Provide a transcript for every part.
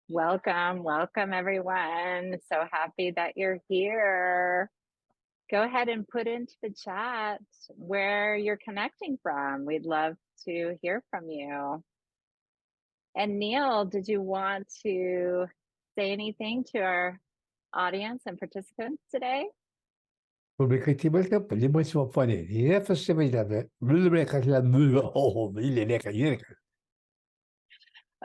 Welcome, welcome everyone. So happy that you're here. Go ahead and put into the chat where you're connecting from. We'd love to hear from you. And Neale, did you want to say anything to our audience and participants today? Pubblicativamente gli possiamo fare le possibilità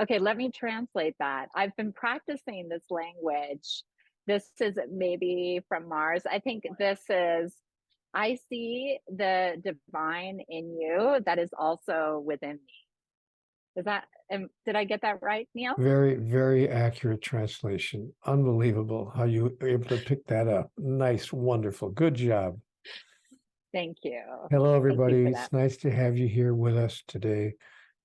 Okay, let me translate that. I've been practicing this language. This is maybe from Mars. I think this is, I see the divine in you that is also within me. Is that, did I get that right, Neale? very, very accurate translation. Unbelievable how you were able to pick that up. Nice, wonderful. Good job. Thank you. Hello, Thank you everybody. for It's that. nice to have you here with us today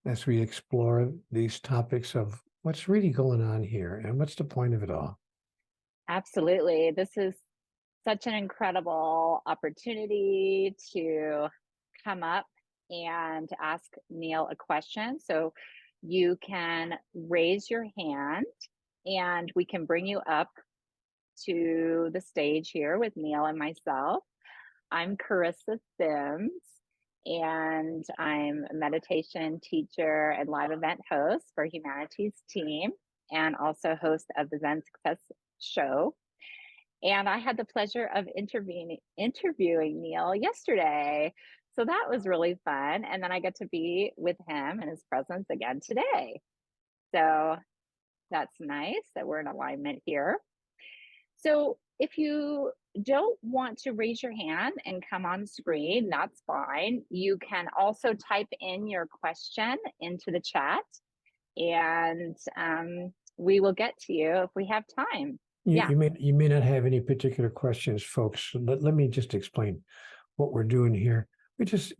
as we explore these topics of what's really going on here and what's the point of it all. Absolutely. This is such an incredible opportunity to come up and ask Neale a question. So you can raise your hand and we can bring you up to the stage here with Neale and myself. I'm Carissa Sims, and I'm a meditation teacher and live event host for Humanities Team, and also host of the Zen Success Show. And I had the pleasure of interviewing Neale yesterday. So that was really fun. And then I get to be with him and his presence again today. So that's nice that we're in alignment here. So if you don't want to raise your hand and come on screen, that's fine. You can also type in your question into the chat and we will get to you if we have time. Yeah. You may not have any particular questions, folks. Let me just explain what we're doing here. We just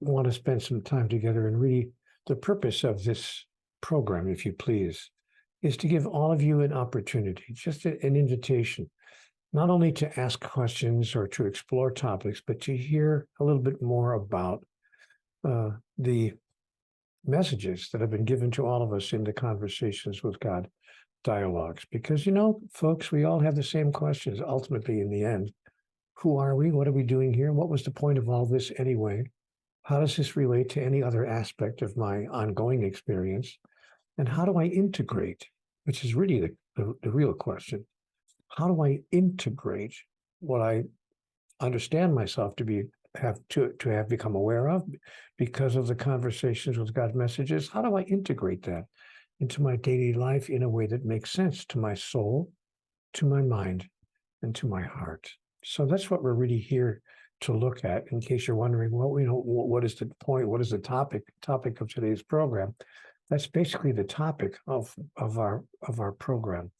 want to spend some time together, and really the purpose of this program, if you please, is to give all of you an opportunity, just an invitation, not only to ask questions or to explore topics, but to hear a little bit more about the messages that have been given to all of us in the Conversations with God dialogues. Because, folks, we all have the same questions ultimately in the end. Who are we? What are we doing here? What was the point of all this anyway? How does this relate to any other aspect of my ongoing experience? And how do I integrate, which is really the real question. How do I integrate what I understand myself to have become aware of because of the Conversations with God messages? How do I integrate that into my daily life in a way that makes sense to my soul, to my mind, and to my heart? So that's what we're really here to look at. In case you're wondering, well, what is the point? What is the topic of today's program? That's basically the topic of our program.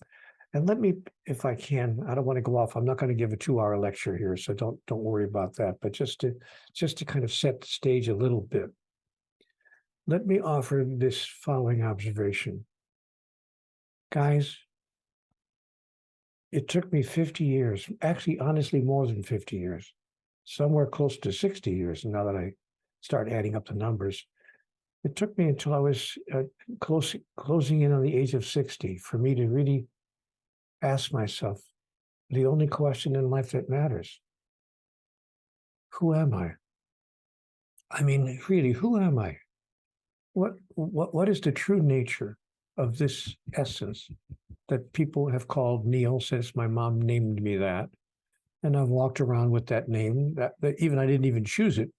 And let me, if I can, I don't want to go off. I'm not going to give a 2-hour lecture here, so don't worry about that. But just to kind of set the stage a little bit, let me offer this following observation. Guys, it took me 50 years, actually, honestly, more than 50 years, somewhere close to 60 years. Now that I start adding up the numbers, it took me until I was closing in on the age of 60 for me to really ask myself the only question in life that matters. Who am I? I mean, really, who am I? What is the true nature of this essence that people have called Neale since my mom named me that? And I've walked around with that name that even I didn't even choose it.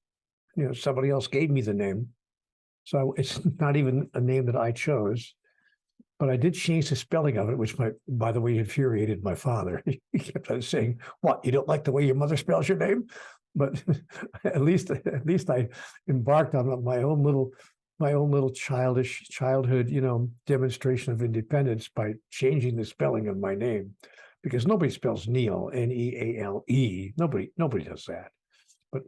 Somebody else gave me the name. So it's not even a name that I chose. But I did change the spelling of it, which, by the way, infuriated my father. He kept on saying, "What? You don't like the way your mother spells your name?" But at least I embarked on my own little childhood, demonstration of independence by changing the spelling of my name, because nobody spells Neale, Neale. Nobody does that.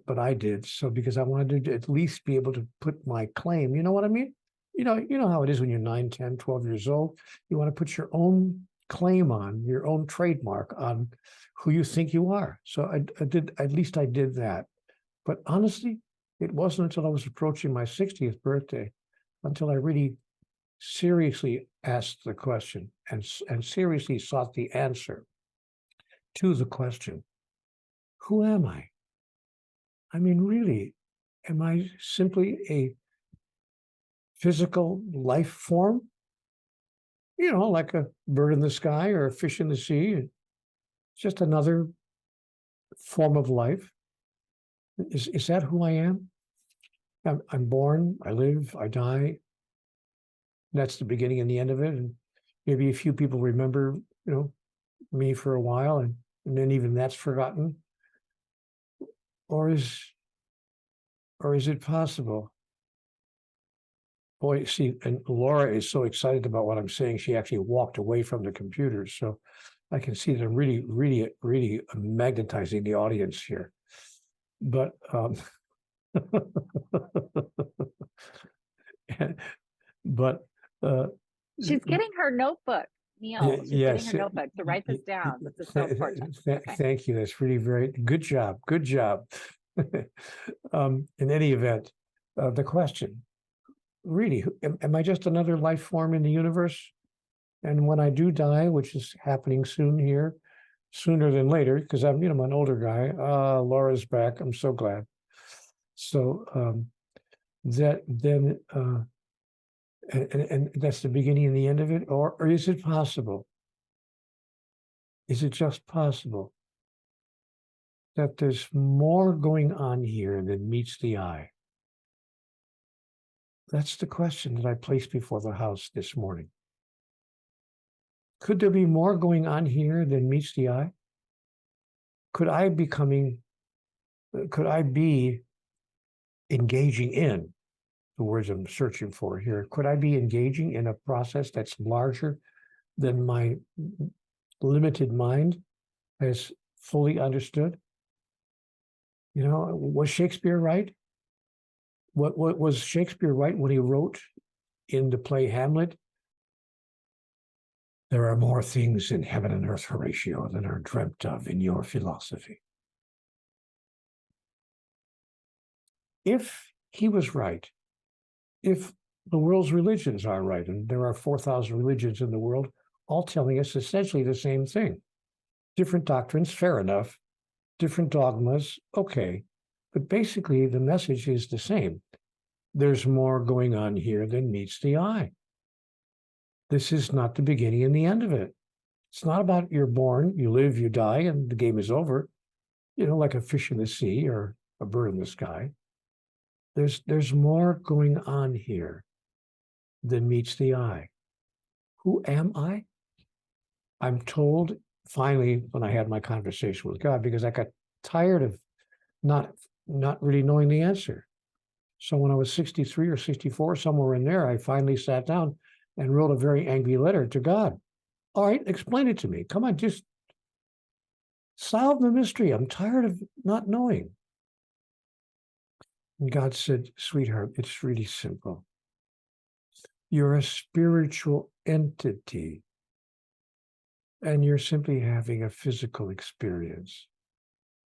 But I did. So because I wanted to at least be able to put my claim. You know what I mean? You know how it is when you're 9, 10, 12 years old. You want to put your own claim on, your own trademark on who you think you are. So I did, at least I did that. But honestly, it wasn't until I was approaching my 60th birthday until I really seriously asked the question and seriously sought the answer to the question, who am I? I mean, really, am I simply a physical life form? Like a bird in the sky or a fish in the sea, just another form of life. Is that who I am? I'm born, I live, I die. That's the beginning and the end of it. And maybe a few people remember, me for a while, and then even that's forgotten. Or is it possible? Boy, see, and Laura is so excited about what I'm saying, she actually walked away from the computer. So I can see that I'm really, really, really magnetizing the audience here. But but She's getting her notebook, Neale. She's getting her yes, notebook. So write this down. This is so important. Okay. thank you. That's really very good job. Good job. In any event, the question, really, am I just another life form in the universe? And when I do die, which is happening soon here, sooner than later, because I'm an older guy. Laura's back. I'm so glad. So that then and that's the beginning and the end of it, or is it possible? Is it just possible that there's more going on here than meets the eye? That's the question that I placed before the house this morning. Could there be more going on here than meets the eye? Could I be engaging in the words I'm searching for here? Could I be engaging in a process that's larger than my limited mind has fully understood? Was Shakespeare right? What was Shakespeare right when he wrote in the play Hamlet? There are more things in heaven and earth, Horatio, than are dreamt of in your philosophy. If he was right, if the world's religions are right, and there are 4,000 religions in the world, all telling us essentially the same thing. Different doctrines, fair enough. Different dogmas, okay. But basically, the message is the same. There's more going on here than meets the eye. This is not the beginning and the end of it. It's not about you're born, you live, you die, and the game is over, like a fish in the sea or a bird in the sky. There's more going on here than meets the eye. Who am I? I'm told finally when I had my conversation with God, because I got tired of not really knowing the answer. So when I was 63 or 64, somewhere in there, I finally sat down and wrote a very angry letter to God. All right, explain it to me. Come on, just solve the mystery. I'm tired of not knowing. And God said, sweetheart, it's really simple. You're a spiritual entity, and you're simply having a physical experience.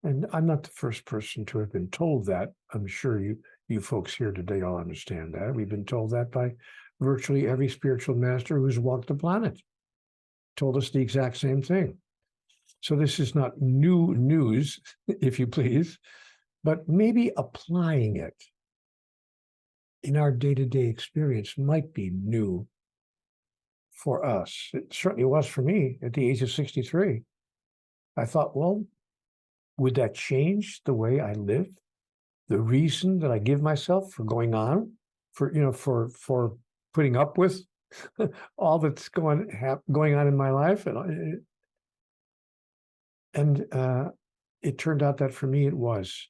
And I'm not the first person to have been told that. I'm sure you folks here today all understand that. We've been told that by virtually every spiritual master who's walked the planet. Told us the exact same thing. So this is not new news, if you please, but maybe applying it in our day-to-day experience might be new for us. It certainly was for me at the age of 63. I thought, well, would that change the way I live? The reason that I give myself for going on, for putting up with all that's going on in my life, and it turned out that for me it was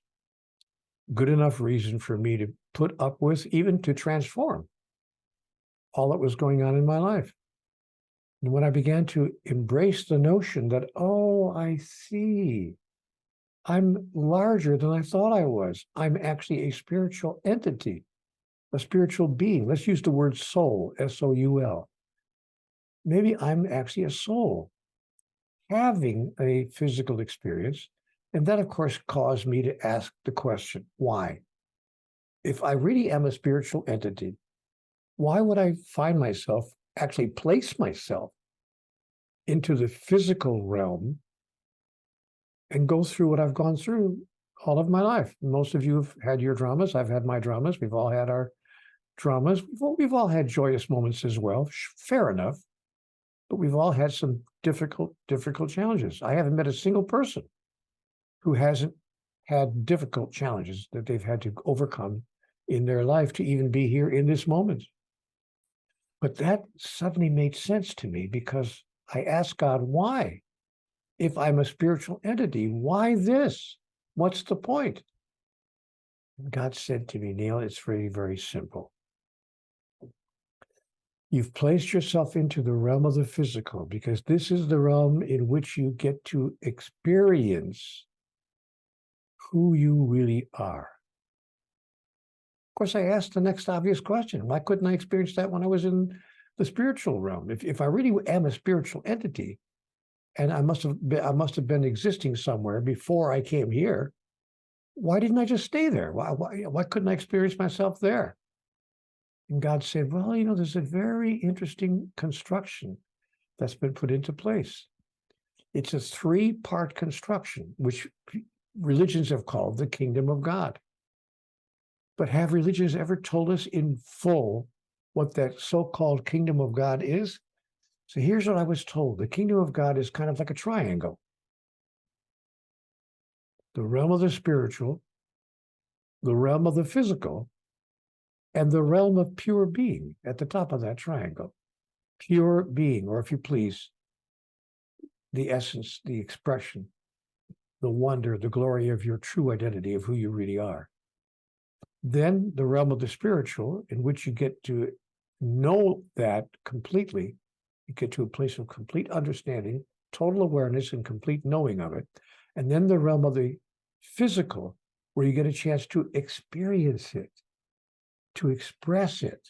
good enough reason for me to put up with, even to transform all that was going on in my life. And when I began to embrace the notion that, oh, I see, I'm larger than I thought I was. I'm actually a spiritual entity, a spiritual being. Let's use the word soul, S-O-U-L. Maybe I'm actually a soul having a physical experience. And that, of course, caused me to ask the question, why? If I really am a spiritual entity, Why would I find myself, actually place myself into the physical realm and go through what I've gone through all of my life? Most of you have had your dramas. I've had my dramas. We've all had our dramas. We've all had joyous moments as well. Fair enough. But we've all had some difficult challenges. I haven't met a single person who hasn't had difficult challenges that they've had to overcome in their life to even be here in this moment. But that suddenly made sense to me because I asked God, why? If I'm a spiritual entity, why this? What's the point? And God said to me, Neale, it's very, very simple. You've placed yourself into the realm of the physical because this is the realm in which you get to experience who you really are. Of course, I asked the next obvious question. Why couldn't I experience that when I was in the spiritual realm? If I really am a spiritual entity, and I must have been existing somewhere before I came here, why didn't I just stay there? Why couldn't I experience myself there? And God said, well, there's a very interesting construction that's been put into place. It's a three-part construction, which religions have called the kingdom of God. But have religions ever told us in full what that so-called kingdom of God is? So here's what I was told. The kingdom of God is kind of like a triangle. The realm of the spiritual, the realm of the physical, and the realm of pure being at the top of that triangle. Pure being, or if you please, the essence, the expression, the wonder, the glory of your true identity of who you really are. Then the realm of the spiritual, in which you get to know that completely, you get to a place of complete understanding, total awareness, and complete knowing of it. And then the realm of the physical, where you get a chance to experience it, to express it.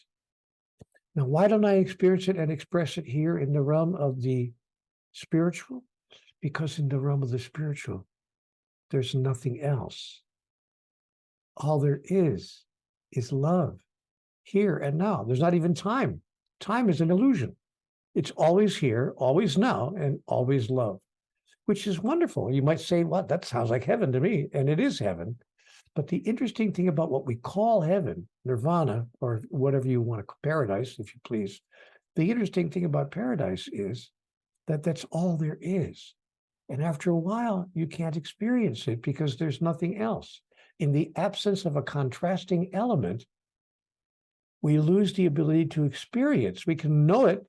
Now, why don't I experience it and express it here in the realm of the spiritual? Because in the realm of the spiritual, there's nothing else. All there is love here and now. There's not even time. Time is an illusion. It's always here, always now, and always love, which is wonderful. You might say, well, that sounds like heaven to me, and it is heaven. But the interesting thing about what we call heaven, nirvana, or whatever you want to, paradise, if you please, the interesting thing about paradise is that that's all there is. And after a while, you can't experience it because there's nothing else. In the absence of a contrasting element, we lose the ability to experience. We can know it.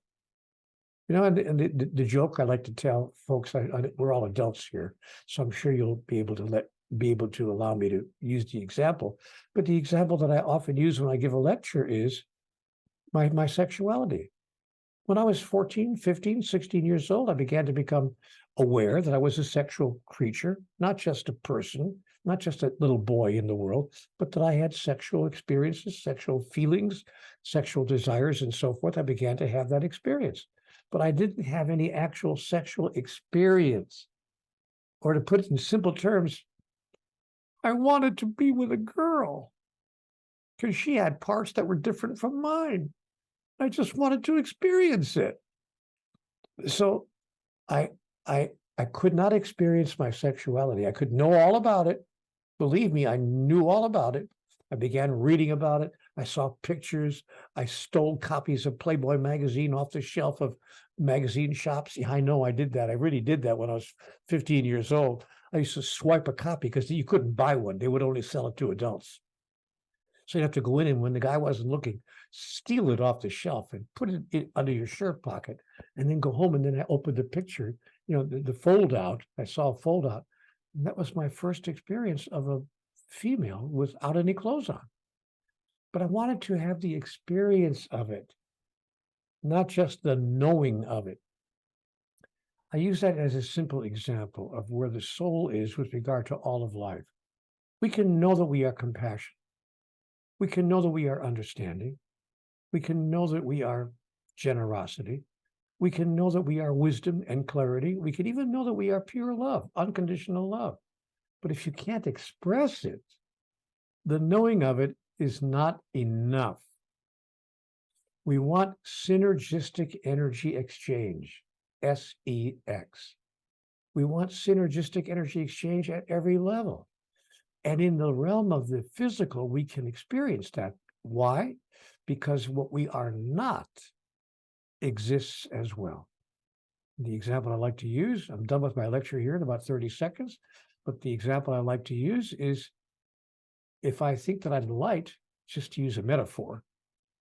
And the joke I like to tell folks, we're all adults here, so I'm sure you'll be able to allow me to use the example. But the example that I often use when I give a lecture is my sexuality. When I was 14, 15, 16 years old, I began to become aware that I was a sexual creature, not just a person, not just a little boy in the world, but that I had sexual experiences, sexual feelings, sexual desires, and so forth. I began to have that experience. But I didn't have any actual sexual experience. Or to put it in simple terms, I wanted to be with a girl because she had parts that were different from mine. I just wanted to experience it. So I could not experience my sexuality. I could know all about it. Believe me, I knew all about it. I began reading about it. I saw pictures. I stole copies of Playboy magazine off the shelf of magazine shops. Yeah, I know I did that. I really did that when I was 15 years old. I used to swipe a copy because you couldn't buy one. They would only sell it to adults. So you'd have to go in and when the guy wasn't looking, steal it off the shelf and put it under your shirt pocket and then go home. And then I opened the picture, the fold out. I saw a fold out. And that was my first experience of a female without any clothes on. But I wanted to have the experience of it, not just the knowing of it. I use that as a simple example of where the soul is with regard to all of life. We can know that we are compassion. We can know that we are understanding. We can know that we are generosity. We can know that we are wisdom and clarity. We can even know that we are pure love, unconditional love. But if you can't express it, the knowing of it is not enough. We want synergistic energy exchange, SEX. We want synergistic energy exchange at every level. And in the realm of the physical, we can experience that. Why? Because what we are not exists as well. The example I like to use, I'm done with my lecture here in about 30 seconds, but the example I like to use is, if I think that I'm the light, just to use a metaphor,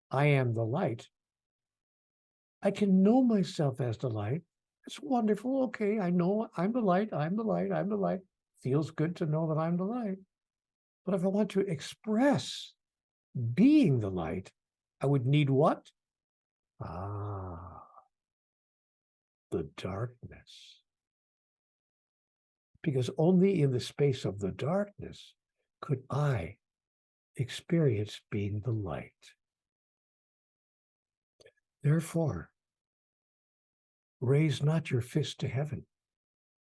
I am the light, I can know myself as the light. It's wonderful. Okay, I know I'm the light, I'm the light, I'm the light. Feels good to know that I'm the light. But if I want to express being the light, I would need what? The darkness. Because only in the space of the darkness could I experience being the light. Therefore, raise not your fist to heaven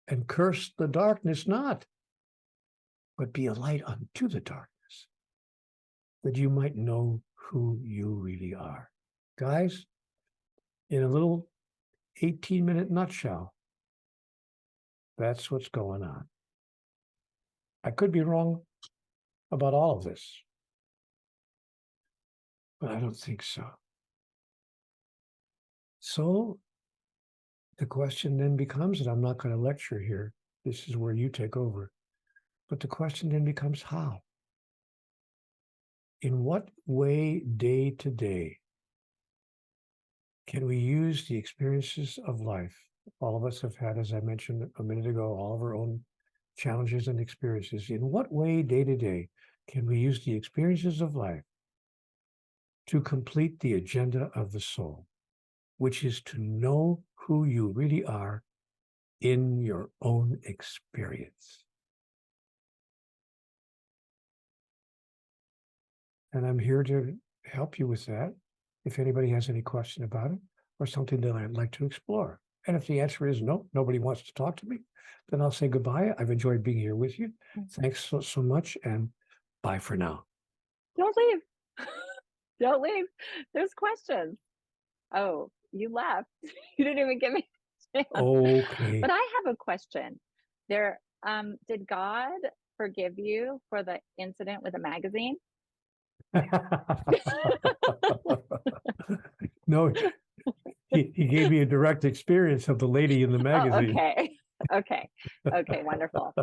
and curse the darkness not, but be a light unto the darkness, that you might know who you really are. Guys, in a little 18-minute nutshell, that's what's going on. I could be wrong about all of this, but I don't think so. So the question then becomes, and I'm not going to lecture here, this is where you take over, but the question then becomes how? In what way, day to day, can we use the experiences of life? All of us have had, as I mentioned a minute ago, all of our own challenges and experiences. In what way, day to day, can we use the experiences of life to complete the agenda of the soul, which is to know who you really are in your own experience? And I'm here to help you with that. If anybody has any question about it or something that I'd like to explore. And if the answer is no, nobody wants to talk to me, then I'll say goodbye. I've enjoyed being here with you. Thanks so much, and bye for now. Don't leave. Don't leave. There's questions. Oh, you left. You didn't even give me a chance. Okay. But I have a question. There, did God forgive you for the incident with the magazine? No, he gave me a direct experience of the lady in the Oh, magazine. okay. Okay. Okay, wonderful.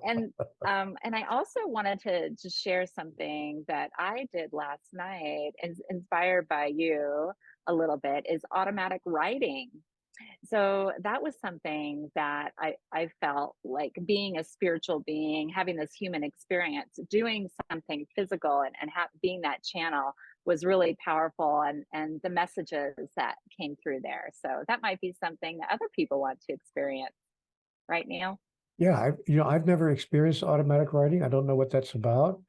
And I also wanted to just share something that I did last night, inspired by you a little bit, is automatic writing. So that was something that I felt like, being a spiritual being, having this human experience, doing something physical and being that channel was really powerful, and the messages that came through there. So that might be something that other people want to experience, right, Neale? Yeah, I've never experienced automatic writing. I don't know what that's about.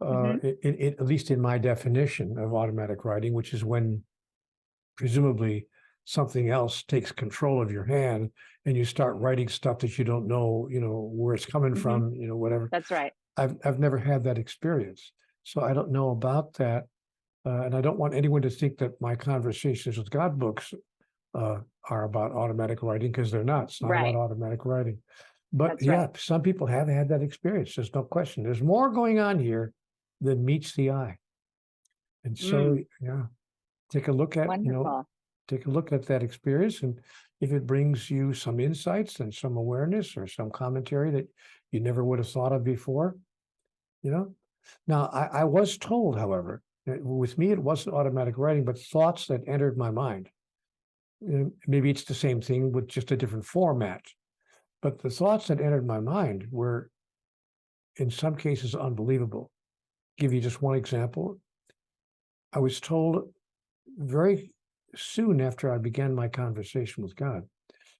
Hmm. At least in my definition of automatic writing, which is when presumably something else takes control of your hand and you start writing stuff that you don't know, where it's coming Hmm. from, whatever. That's right. I've never had that experience, so I don't know about that. And I don't want anyone to think that my conversations with God books are about automatic writing, because they're not. It's not about Right. automatic writing. But That's yeah, right. some people have had that experience. There's no question. There's more going on here than meets the eye. And so, yeah, take a look at, Wonderful. take a look at that experience. And if it brings you some insights and some awareness or some commentary that you never would have thought of before, Now, I was told, however, with me, it wasn't automatic writing, but thoughts that entered my mind. Maybe it's the same thing with just a different format. But the thoughts that entered my mind were, in some cases, unbelievable. Give you just one example. I was told very soon after I began my conversation with God,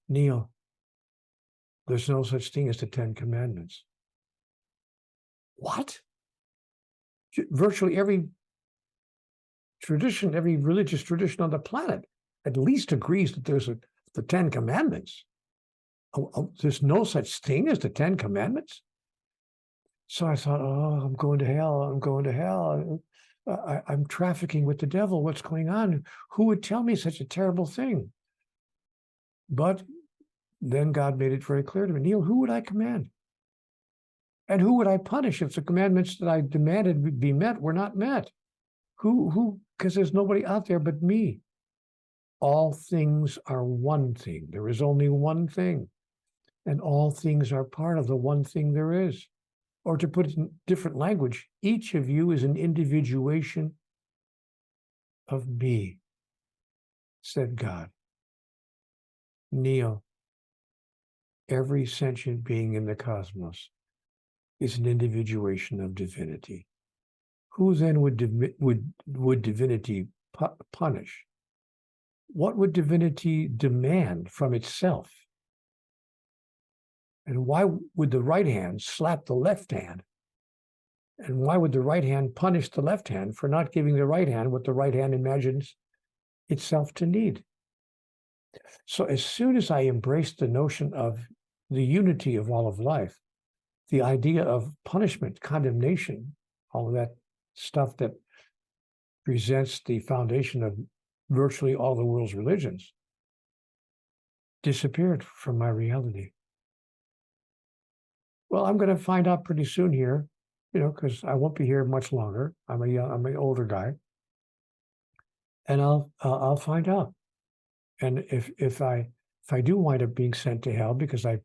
Neale, there's no such thing as the 10 Commandments. What? Virtually every tradition, every religious tradition on the planet at least agrees that there's the 10 Commandments. There's no such thing as the 10 Commandments. So I thought, oh, I'm going to hell. I'm going to hell. I'm trafficking with the devil. What's going on? Who would tell me such a terrible thing? But then God made it very clear to me, Neale, who would I command? And who would I punish if the commandments that I demanded be met were not met? Because there's nobody out there but me. All things are one thing. There is only one thing. And all things are part of the one thing there is. Or to put it in different language, each of you is an individuation of me, said God. Neale, every sentient being in the cosmos is an individuation of divinity. Who then would divinity punish? What would divinity demand from itself? And why would the right hand slap the left hand? And why would the right hand punish the left hand for not giving the right hand what the right hand imagines itself to need? So as soon as I embraced the notion of the unity of all of life, the idea of punishment, condemnation, all of that stuff that presents the foundation of virtually all the world's religions, disappeared from my reality. Well, I'm going to find out pretty soon here, because I won't be here much longer. I'm an older guy, and I'll find out. And if I do wind up being sent to hell because I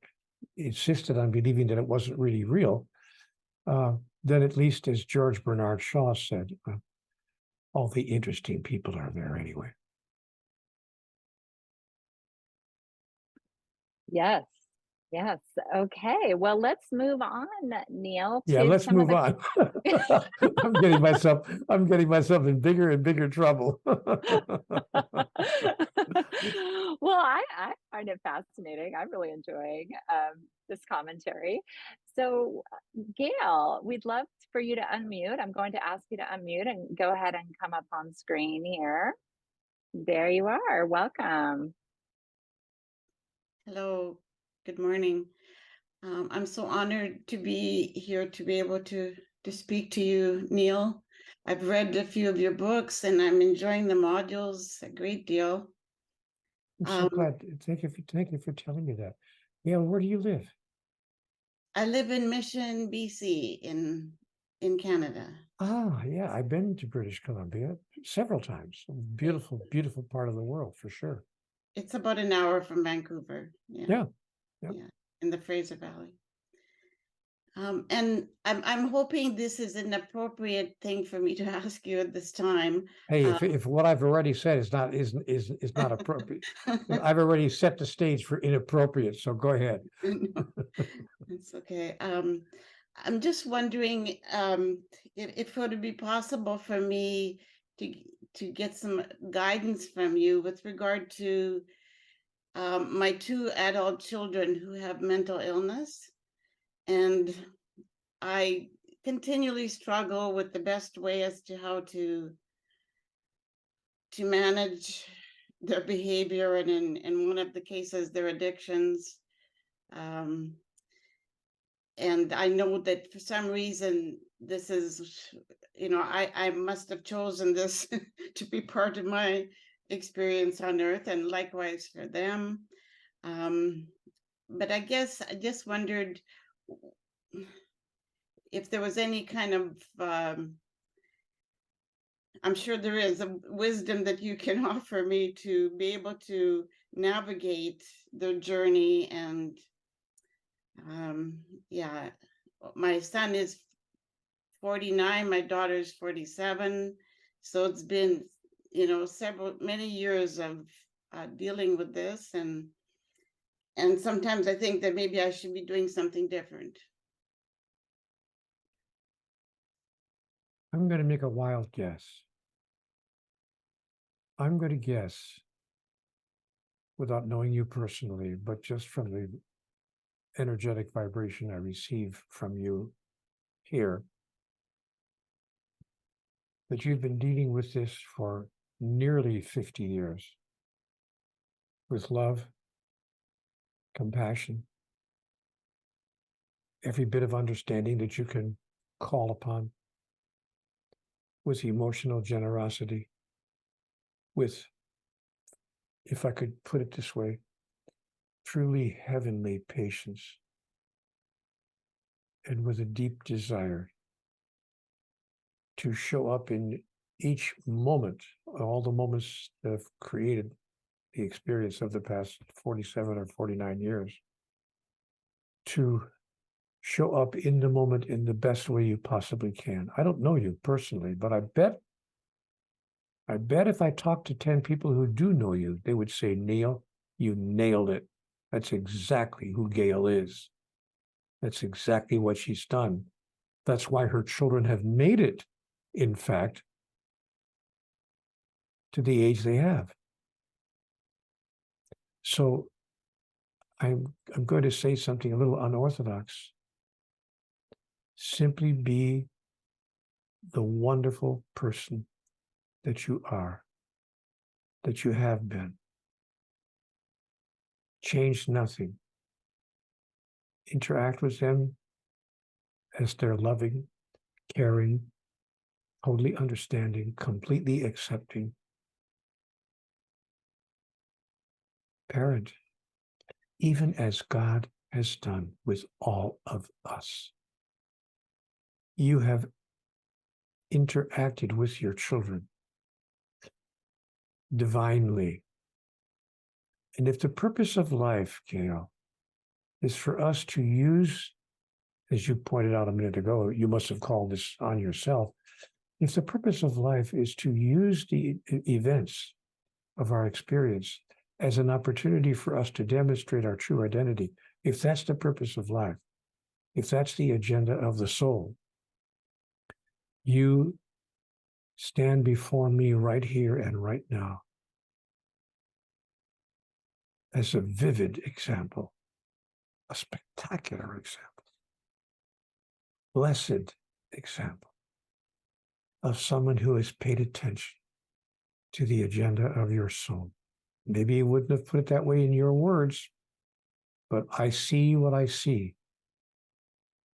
insisted on believing that it wasn't really real, then at least, as George Bernard Shaw said, all the interesting people are there anyway. Yes. Yes. Okay. Well, let's move on, Neale, Yeah, to let's some of move the on. I'm getting myself in bigger and bigger trouble. Well, I find it fascinating. I'm really enjoying this commentary. So, Gail, we'd love for you to unmute. I'm going to ask you to unmute and go ahead and come up on screen here. There you are. Welcome. Hello, good morning. I'm so honored to be here to be able to speak to you, Neale. I've read a few of your books and I'm enjoying the modules a great deal. I'm so glad. Thank you for telling me that. Yeah, where do you live? I live in Mission, BC in Canada. Ah, yeah, I've been to British Columbia several times. Beautiful, beautiful part of the world for sure. It's about an hour from Vancouver. Yeah. Yeah, in the Fraser Valley. And I'm hoping this is an appropriate thing for me to ask you at this time. Hey, if what I've already said is not appropriate, I've already set the stage for inappropriate. So go ahead. No, it's okay. I'm just wondering if it would be possible for me to get some guidance from you with regard to my two adult children who have mental illness, and I continually struggle with the best way as to how to manage their behavior, and in one of the cases, their addictions. And I know that for some reason, this is, I must have chosen this to be part of my experience on earth, and likewise for them. But I guess I just wondered if there was any kind of, I'm sure there is a wisdom that you can offer me to be able to navigate the journey. And yeah, my son is 49, my daughter's 47. So it's been, many years of dealing with this. And sometimes I think that maybe I should be doing something different. I'm going to make a wild guess. I'm going to guess, without knowing you personally, but just from the energetic vibration I receive from you here, that you've been dealing with this for nearly 50 years with love, compassion, every bit of understanding that you can call upon. with emotional generosity, with, if I could put it this way, truly heavenly patience, and with a deep desire to show up in each moment, all the moments that have created the experience of the past 47 or 49 years, to show up in the moment in the best way you possibly can. I don't know you personally, but I bet if I talked to 10 people who do know you, they would say, Neale, you nailed it. That's exactly who Gail is. That's exactly what she's done. That's why her children have made it, in fact, to the age they have. So I'm going to say something a little unorthodox. Simply be the wonderful person that you are, that you have been. Change nothing. Interact with them as they're loving, caring, totally understanding, completely accepting parent, even as God has done with all of us. You have interacted with your children divinely. And if the purpose of life, Gail, is for us to use, as you pointed out a minute ago, you must have called this on yourself. If the purpose of life is to use the events of our experience as an opportunity for us to demonstrate our true identity, if that's the purpose of life, if that's the agenda of the soul, you stand before me right here and right now as a vivid example, a spectacular example, blessed example of someone who has paid attention to the agenda of your soul. Maybe you wouldn't have put it that way in your words, but I see what I see,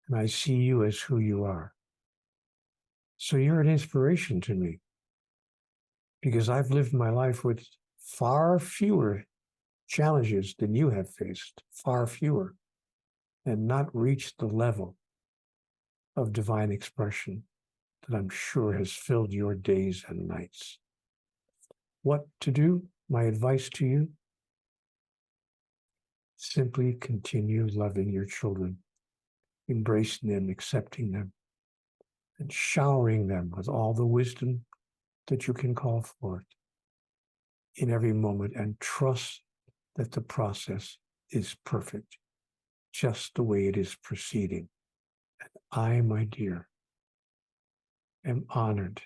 and I see you as who you are. So you're an inspiration to me, because I've lived my life with far fewer challenges than you have faced, far fewer, and not reached the level of divine expression that I'm sure has filled your days and nights. What to do? My advice to you: simply continue loving your children, embracing them, accepting them, and showering them with all the wisdom that you can call forth in every moment, and trust that the process is perfect, just the way it is proceeding. And I, my dear, am honored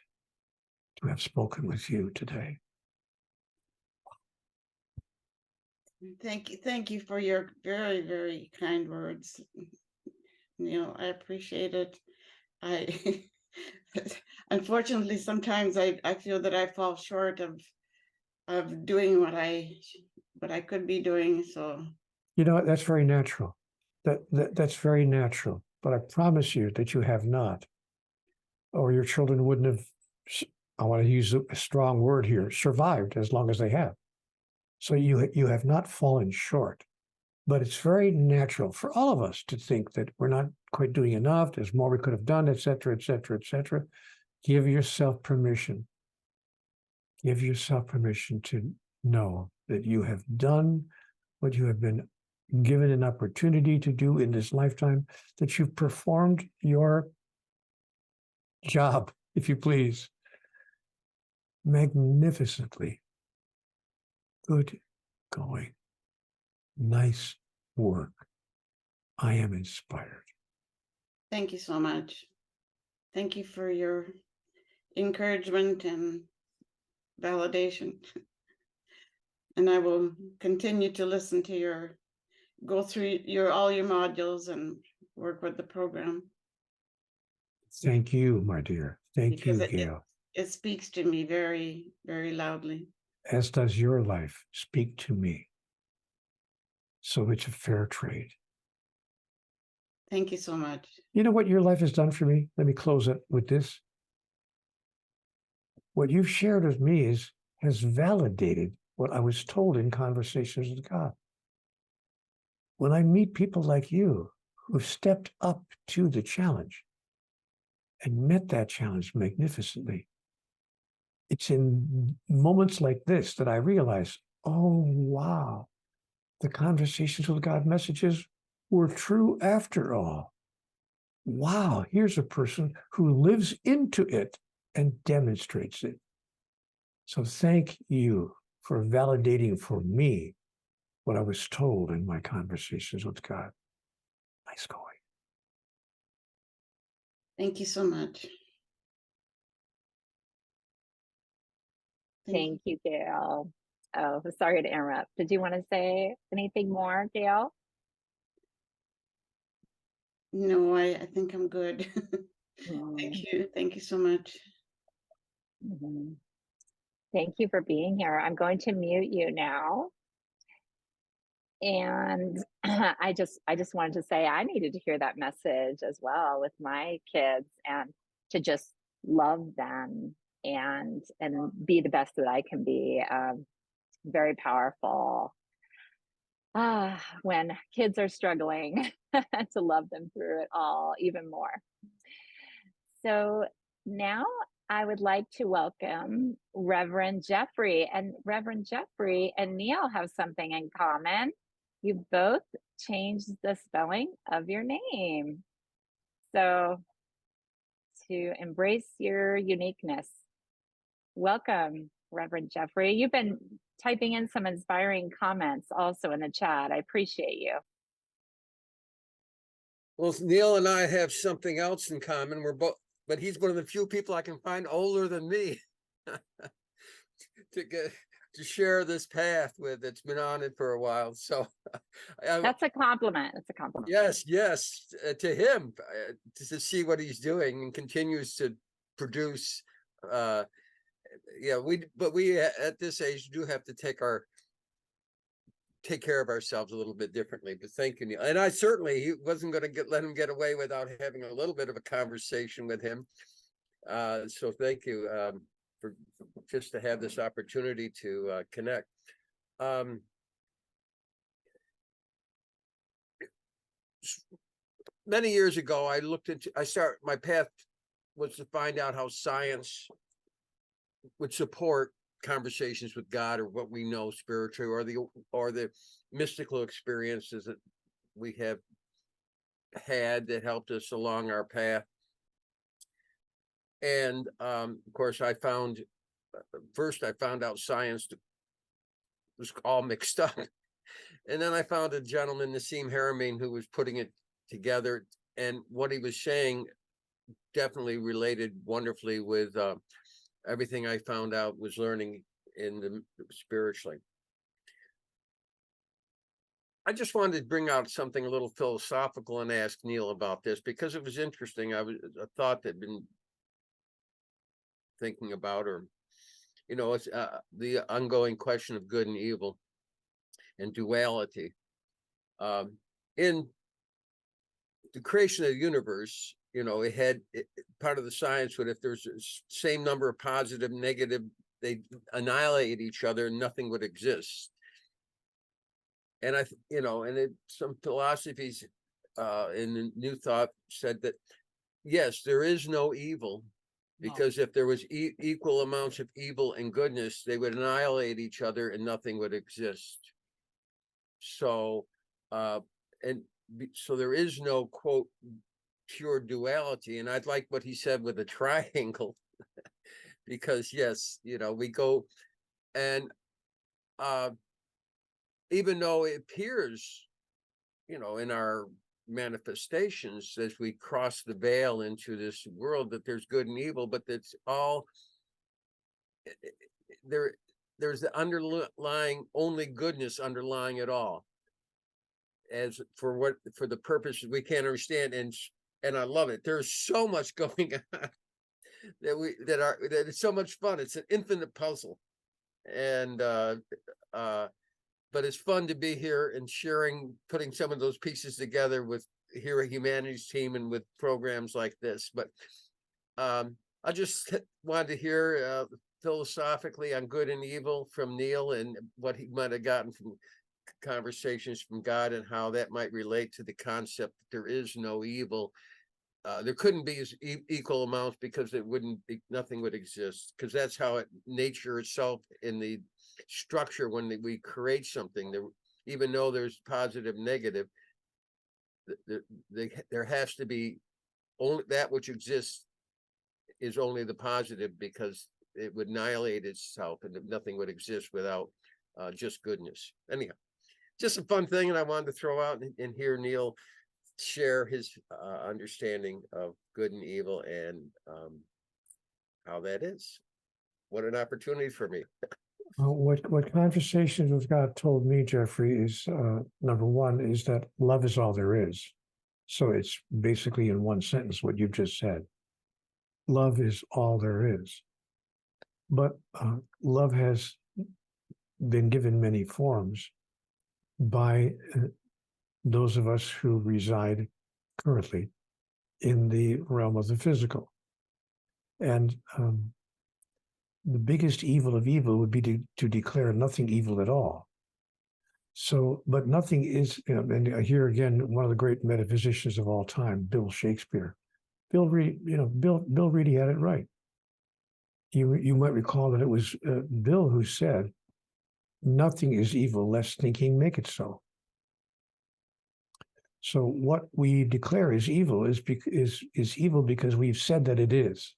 to have spoken with you today. Thank you for your very, very kind words, Neale. I appreciate it. I unfortunately sometimes I feel that I fall short of doing what I could be doing. So You know, that's very natural. That's very natural. But I promise you that you have not, or your children wouldn't have, I want to use a strong word here, survived as long as they have. So you have not fallen short. But it's very natural for all of us to think that we're not quite doing enough, there's more we could have done, et cetera, et cetera, et cetera. Give yourself permission. Give yourself permission to know that you have done what you have been given an opportunity to do in this lifetime, that you've performed your job, if you please, magnificently. Good going. Nice work. I am inspired. thank you so much. Thank you for your encouragement and validation. And I will continue to listen to go through all your modules and work with the program. Thank you, my dear. Thank Because you, Gail. it speaks to me very, very loudly. As does your life speak to me. So it's a fair trade. Thank you so much. You know what your life has done for me? Let me close it with this. what you've shared with me has validated what I was told in conversations with God. When I meet people like you who've stepped up to the challenge and met that challenge magnificently, it's in moments like this that I realize, oh, wow, the conversations with God messages were true after all. Wow, here's a person who lives into it and demonstrates it. So thank you for validating for me what I was told in my conversations with God. Nice going. Thank you so much. Thank you. Thank you, Gail. Oh, sorry to interrupt. Did you want to say anything more, Gail? No, I think I'm good. Thank Mm, you. Thank you so much. mhm. Thank you for being here. I'm going to mute you now. And I just wanted to say I needed to hear that message as well with my kids, and to just love them and be the best that I can be. Very powerful. When kids are struggling, to love them through it all even more. So now I would like to welcome Reverend Jeffrey. And Reverend Jeffrey and Neale have something in common. You both changed the spelling of your name. So to embrace your uniqueness, welcome, Reverend Jeffrey. You've been typing in some inspiring comments also in the chat. I appreciate you. Well, Neale and I have something else in common. We're both, but he's one of the few people I can find older than me to share this path with. That's been on it for a while. So, That's a compliment. That's a compliment. yes, to him, to see what he's doing and continues to produce. Yeah, we at this age do have to take care of ourselves a little bit differently. But thank you, Neale. And I certainly, he wasn't going to let him get away without having a little bit of a conversation with him. So thank you for just to have this opportunity to connect. Many years ago, my path was to find out how science would support conversations with God, or what we know spiritually, or the mystical experiences that we have had that helped us along our path. And of course, first I found out science was all mixed up, and then I found a gentleman, Nassim Haramein, who was putting it together, and what he was saying definitely related wonderfully with everything I found out was learning in the spiritually. I just wanted to bring out something a little philosophical and ask Neale about this, because it was interesting. A thought that I've been thinking about, or it's the ongoing question of good and evil and duality. In the creation of the universe, part of the science would, if there's the same number of positive, negative, they annihilate each other and nothing would exist. And some philosophies in the New Thought said that, yes, there is no evil, because if there was equal amounts of evil and goodness, they would annihilate each other and nothing would exist. So, so there is no, quote, pure duality. And I'd like what he said with the triangle, because yes, we go, and even though it appears, in our manifestations as we cross the veil into this world, that there's good and evil, but that's all there's the underlying, only goodness underlying it all, as for the purposes we can't understand. And I love it. There's so much going on that it's so much fun. It's an infinite puzzle. And but it's fun to be here and putting some of those pieces together with here at Humanities Team and with programs like this. But I just wanted to hear philosophically on good and evil from Neale, and what he might have gotten from conversations from God, and how that might relate to the concept that there is no evil. There couldn't be equal amounts, because it wouldn't be, nothing would exist, because that's how nature itself, in the structure, when we create something, there, even though there's positive, negative, there has to be only that which exists is only the positive, because it would annihilate itself, and nothing would exist without just goodness. Anyhow, just a fun thing, and I wanted to throw out and hear Neale share his understanding of good and evil, and how that is. What an opportunity for me. What Conversations with God told me, Jeffrey, is number one, is that love is all there is. So it's basically in one sentence what you've just said. Love is all there is. But love has been given many forms by those of us who reside currently in the realm of the physical. And the biggest evil of evil would be to declare nothing evil at all. So, but nothing is, and here again, one of the great metaphysicians of all time, Bill Shakespeare. Bill really had it right. You might recall that it was Bill who said, "Nothing is evil, lest thinking make it so." So what we declare is evil is evil because we've said that it is.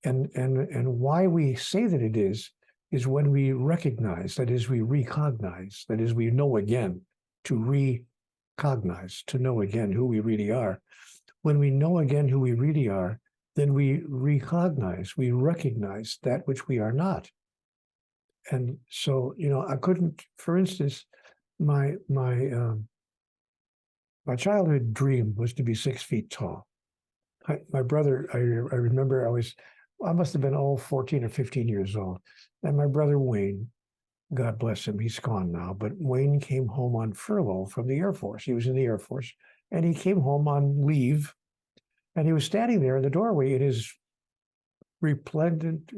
And why we say that it is when we recognize, that is, we recognize, that is, we know again, to recognize, to know again who we really are. When we know again who we really are, then we recognize, we recognize that which we are not. And so, I couldn't, for instance, my childhood dream was to be 6 feet tall. My brother, I remember I must have been 14 or 15 years old. And my brother Wayne, God bless him, he's gone now, but Wayne came home on furlough from the Air Force. He was in the Air Force, and he came home on leave, and he was standing there in the doorway in his resplendent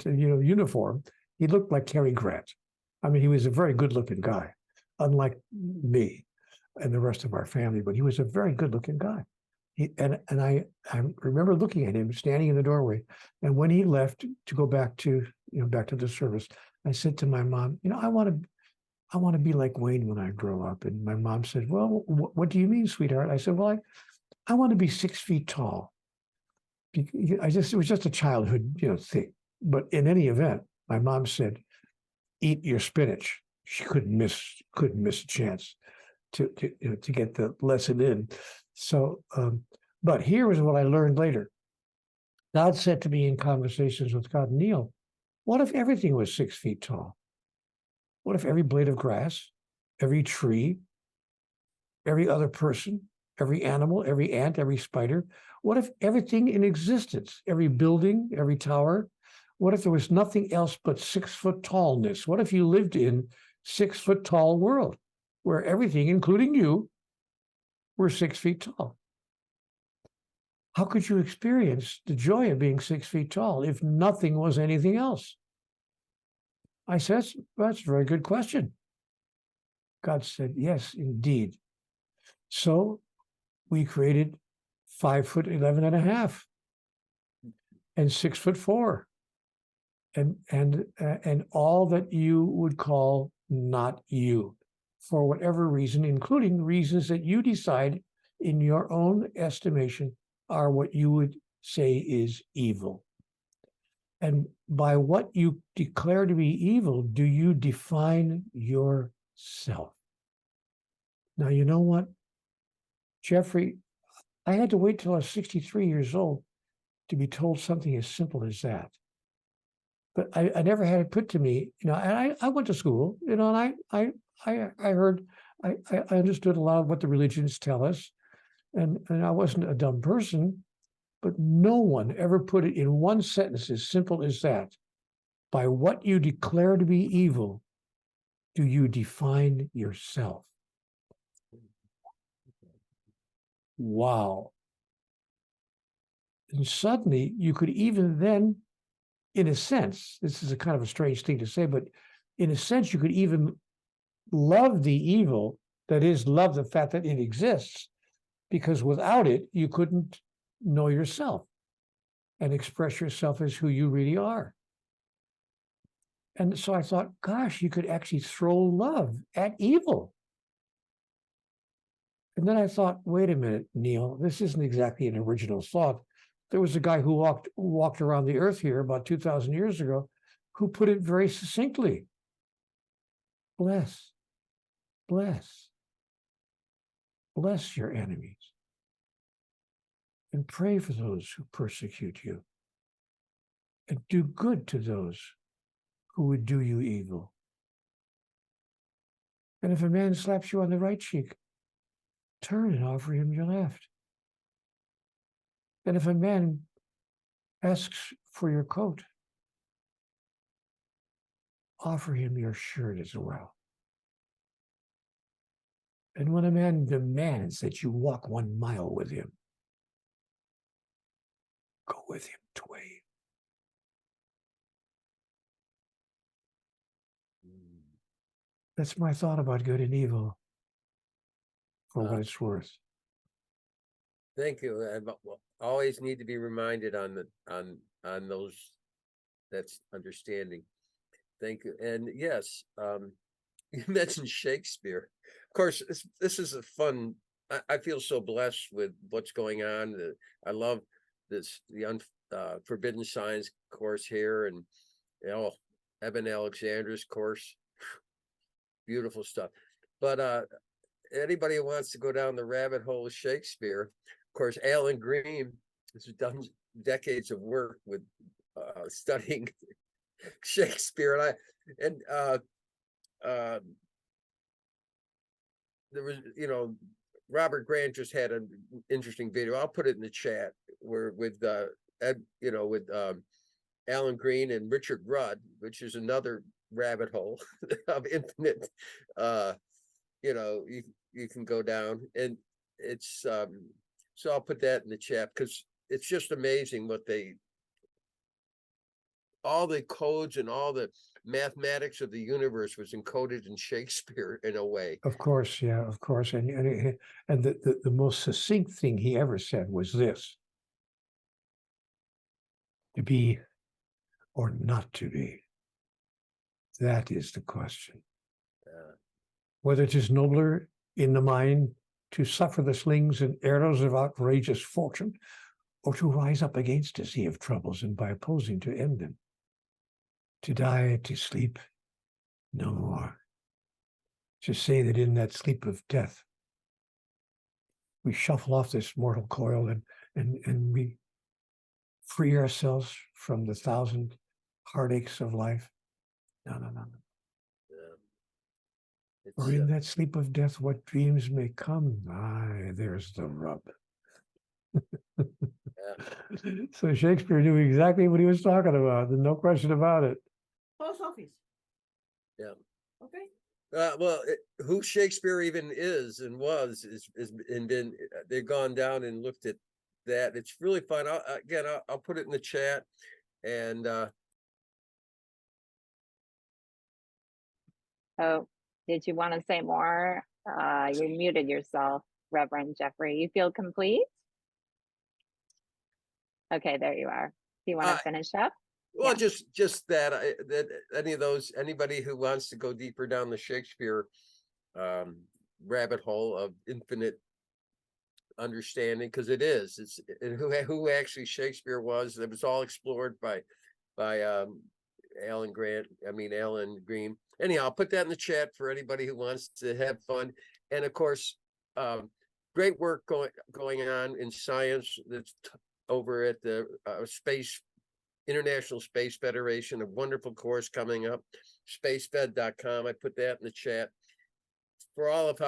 uniform. He looked like Cary Grant. I mean, he was a very good-looking guy, unlike me and the rest of our family, but he was a very good-looking guy. I remember looking at him standing in the doorway, and when he left to go back to the service, I said to my mom, I want to be like Wayne when I grow up. And my mom said, "Well, what do you mean, sweetheart?" I said, "Well, I want to be 6 feet tall." It was just a childhood thing. But in any event, my mom said, "Eat your spinach." She couldn't miss a chance to get the lesson in. So, but here was what I learned later. God said to me in Conversations with God, "Neale, what if everything was 6 feet tall? What if every blade of grass, every tree, every other person, every animal, every ant, every spider, what if everything in existence, every building, every tower, what if there was nothing else but 6 foot tallness? What if you lived in 6 foot tall world where everything, including you, were 6 feet tall? How could you experience the joy of being 6 feet tall if nothing was anything else?" I said, "That's a very good question." God said, "Yes, indeed." So we created 5'11.5" and 6'4", and all that you would call not you, for whatever reason, including reasons that you decide in your own estimation are what you would say is evil. And by what you declare to be evil, do you define yourself? Now, you know what, Jeffrey, I had to wait till I was 63 years old to be told something as simple as that. But I never had it put to me, and I went to school, and I heard, I understood a lot of what the religions tell us, and I wasn't a dumb person, but no one ever put it in one sentence as simple as that. By what you declare to be evil, do you define yourself? Wow. And suddenly you could even then, in a sense, this is a kind of a strange thing to say, but in a sense, you could even love the evil, that is, love the fact that it exists, because without it, you couldn't know yourself and express yourself as who you really are. And so I thought, gosh, you could actually throw love at evil. And then I thought, wait a minute, Neale, this isn't exactly an original thought. There was a guy who walked around the earth here about 2,000 years ago who put it very succinctly. Bless, bless, bless your enemies, and pray for those who persecute you, and do good to those who would do you evil. And if a man slaps you on the right cheek, turn and offer him your left. And if a man asks for your coat, offer him your shirt as well. And when a man demands that you walk 1 mile with him, go with him 20. That's my thought about good and evil, for what it's worth. Thank you. I always need to be reminded on those, that's understanding. Thank you. And yes, you mentioned Shakespeare. Of course, this is a fun. I feel so blessed with what's going on. I love this, the Forbidden Science course here, and Eben Alexander's course. Beautiful stuff. But anybody who wants to go down the rabbit hole of Shakespeare, of course, Alan Green has done decades of work with studying Shakespeare, and there was, Robert Grant just had an interesting video. I'll put it in the chat where with Alan Green and Richard Rudd, which is another rabbit hole of infinite. You can go down, and it's so I'll put that in the chat, because it's just amazing what all the codes and all the mathematics of the universe was encoded in Shakespeare in a way. Of course, yeah, of course. And the most succinct thing he ever said was this: to be or not to be. That is the question. Whether it is nobler in the mind to suffer the slings and arrows of outrageous fortune, or to rise up against a sea of troubles and by opposing to end them. To die, to sleep, no more. To say that in that sleep of death, we shuffle off this mortal coil and we free ourselves from the 1,000 heartaches of life. No. Or in that sleep of death, what dreams may come? Aye, there's the rub. So Shakespeare knew exactly what he was talking about. There's no question about it. Post office. Yeah. Okay. Well, who Shakespeare even is and was and been, they've gone down and looked at that. It's really fun. I'll put it in the chat, and Oh, did you want to say more? You muted yourself, Reverend Jeffrey. You feel complete? Okay, there you are. Do you want to finish up? well, just that anybody who wants to go deeper down the Shakespeare rabbit hole of infinite understanding, because it's who actually Shakespeare was. It was all explored by Alan Green. Anyhow, I'll put that in the chat for anybody who wants to have fun. And of course, great work going on in science that's over at the International Space Federation. A wonderful course coming up, spacefed.com. I put that in the chat for all of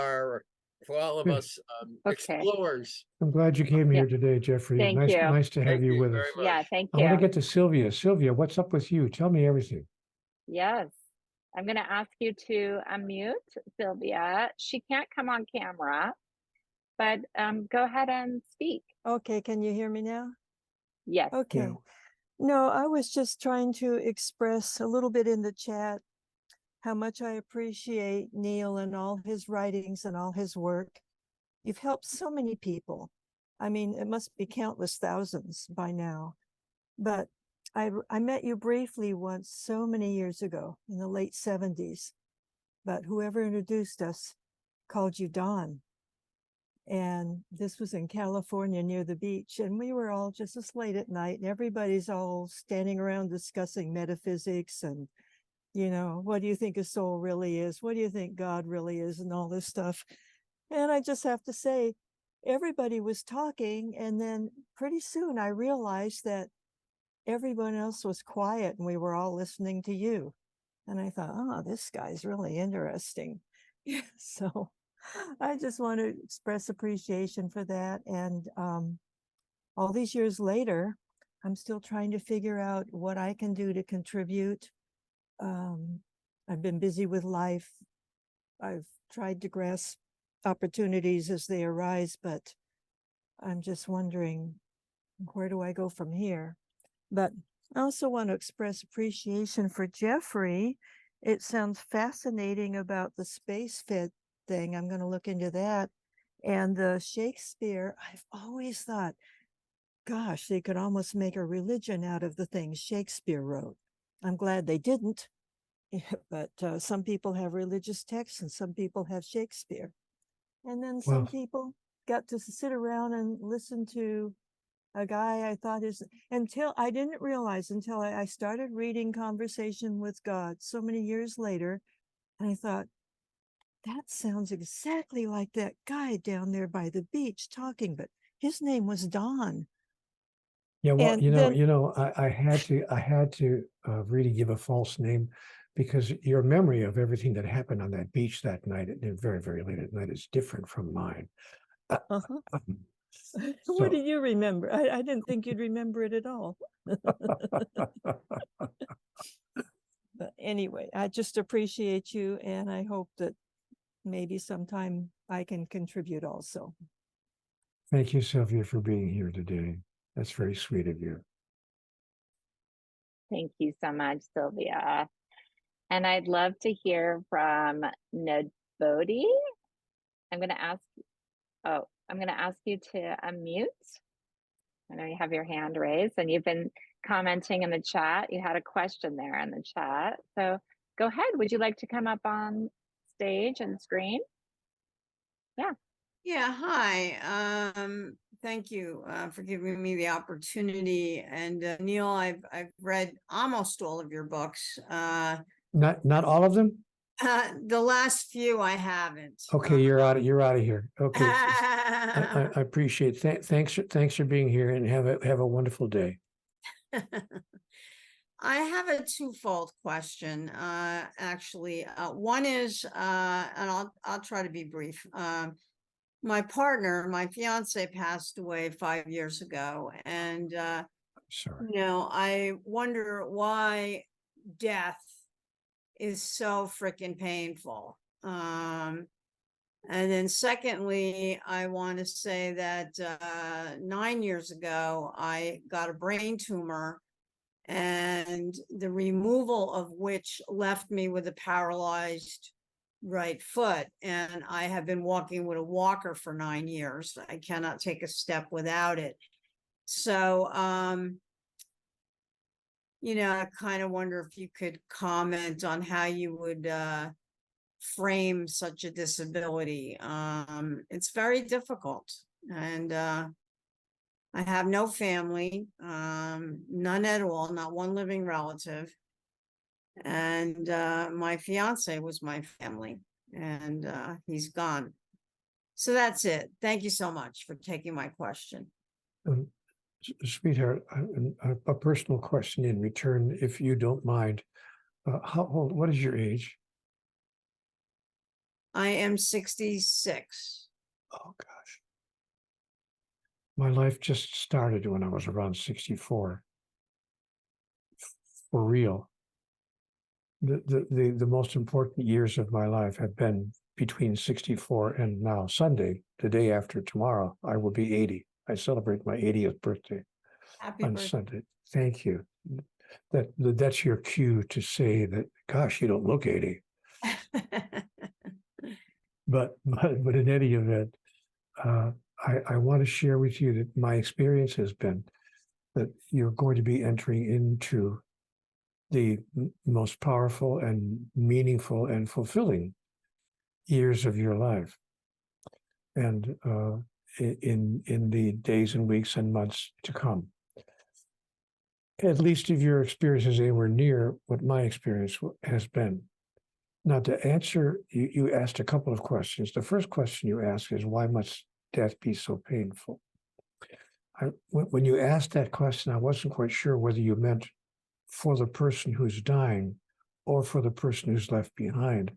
us explorers. I'm glad you came here today, Jeffrey. Thank you. Nice to have you with us. Yeah, thank I you. want to get to Sylvia. Sylvia, what's up with you? Tell me everything. Yes. I'm going to ask you to unmute Sylvia. She can't come on camera, but go ahead and speak. Okay, can you hear me now? Yes. Okay. No, I was just trying to express a little bit in the chat how much I appreciate Neale and all his writings and all his work. You've helped so many people. I mean, it must be countless thousands by now. But I met you briefly once so many years ago in the late 70s. But whoever introduced us called you Don. And this was in California near the beach. And we were all just as late at night, and everybody's all standing around discussing metaphysics and, you know, what do you think a soul really is? What do you think God really is? And all this stuff. And I just have to say, everybody was talking. And then pretty soon I realized that everyone else was quiet and we were all listening to you. And I thought, oh, this guy's really interesting. So I just want to express appreciation for that. And all these years later, I'm still trying to figure out what I can do to contribute. I've been busy with life. I've tried to grasp opportunities as they arise, but I'm just wondering, where do I go from here? But I also want to express appreciation for Jeffrey. It sounds fascinating about the space fed thing. I'm going to look into that. And the Shakespeare, I've always thought, gosh, they could almost make a religion out of the things Shakespeare wrote. I'm glad they didn't, but some people have religious texts and some people have Shakespeare. And then some people got to sit around and listen to a guy I thought is, until I didn't realize until I started reading Conversation with God so many years later. And I thought, that sounds exactly like that guy down there by the beach talking, but his name was Don. Yeah, well, And I had to really give a false name, because your memory of everything that happened on that beach that night, very, very late at night, is different from mine. What do you remember? I didn't think you'd remember it at all. But anyway, I just appreciate you, and I hope that maybe sometime I can contribute also. Thank you, Sylvia, for being here today. That's very sweet of you. Thank you so much, Sylvia. And I'd love to hear from Bodhi. I'm going to ask you to unmute. I know you have your hand raised and you've been commenting in the chat. You had a question there in the chat. So go ahead. Would you like to come up on stage and screen? Yeah. Yeah, hi. Thank you for giving me the opportunity. And Neale, I've read almost all of your books. Not all of them? The last few I haven't. Okay, you're out of here. Okay. I appreciate it. Thanks for being here, and have a wonderful day. I have a twofold question, actually. One is, and I'll try to be brief. My partner, my fiance, passed away 5 years ago, and Sorry. I wonder why death is so freaking painful. And then secondly, I want to say that 9 years ago, I got a brain tumor, and the removal of which left me with a paralyzed right foot. And I have been walking with a walker for 9 years. I cannot take a step without it. So, I kind of wonder if you could comment on how you would frame such a disability. It's very difficult, and I have no family, none at all, not one living relative. And my fiance was my family, and he's gone. So that's it. Thank you so much for taking my question. Sweetheart, a personal question in return, if you don't mind. What is your age? I am 66. Oh, gosh. My life just started when I was around 64. For real. The most important years of my life have been between 64 and now. Sunday, the day after tomorrow, I will be 80. I celebrate my 80th birthday. Happy on birthday. Sunday. Thank you. That's your cue to say that, gosh, you don't look 80. But in any event, I want to share with you that my experience has been that you're going to be entering into the most powerful and meaningful and fulfilling years of your life. And in the days and weeks and months to come. At least if your experience is anywhere near what my experience has been. Now, to answer, you asked a couple of questions. The first question you asked is, why must death be so painful? When you asked that question, I wasn't quite sure whether you meant for the person who's dying or for the person who's left behind.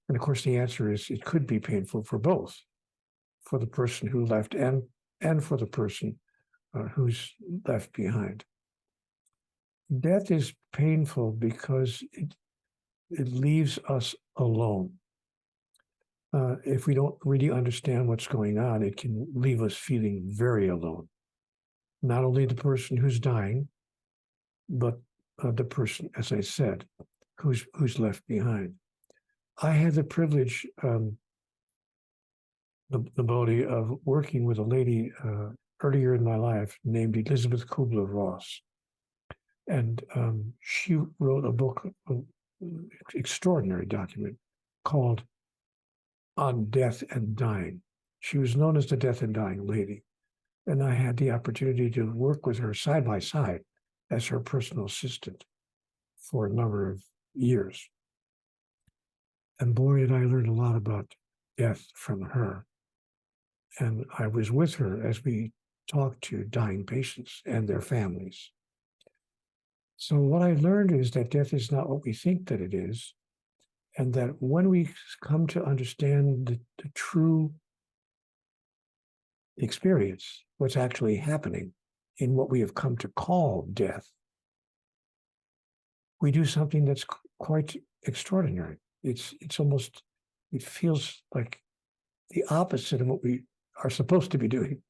And of course, the answer is it could be painful for both, for the person who left and for the person who's left behind. Death is painful because it leaves us alone. If we don't really understand what's going on, it can leave us feeling very alone. Not only the person who's dying, but the person, as I said, who's left behind. I had the privilege, the ability of working with a lady earlier in my life named Elizabeth Kubler-Ross. And she wrote a book, an extraordinary document called On Death and Dying. She was known as the Death and Dying Lady. And I had the opportunity to work with her side by side as her personal assistant for a number of years. And boy, did I learn a lot about death from her. And I was with her as we talked to dying patients and their families. So what I learned is that death is not what we think that it is, and that when we come to understand the true experience, what's actually happening in what we have come to call death, we do something that's quite extraordinary. It's almost, it feels like the opposite of what we are supposed to be doing.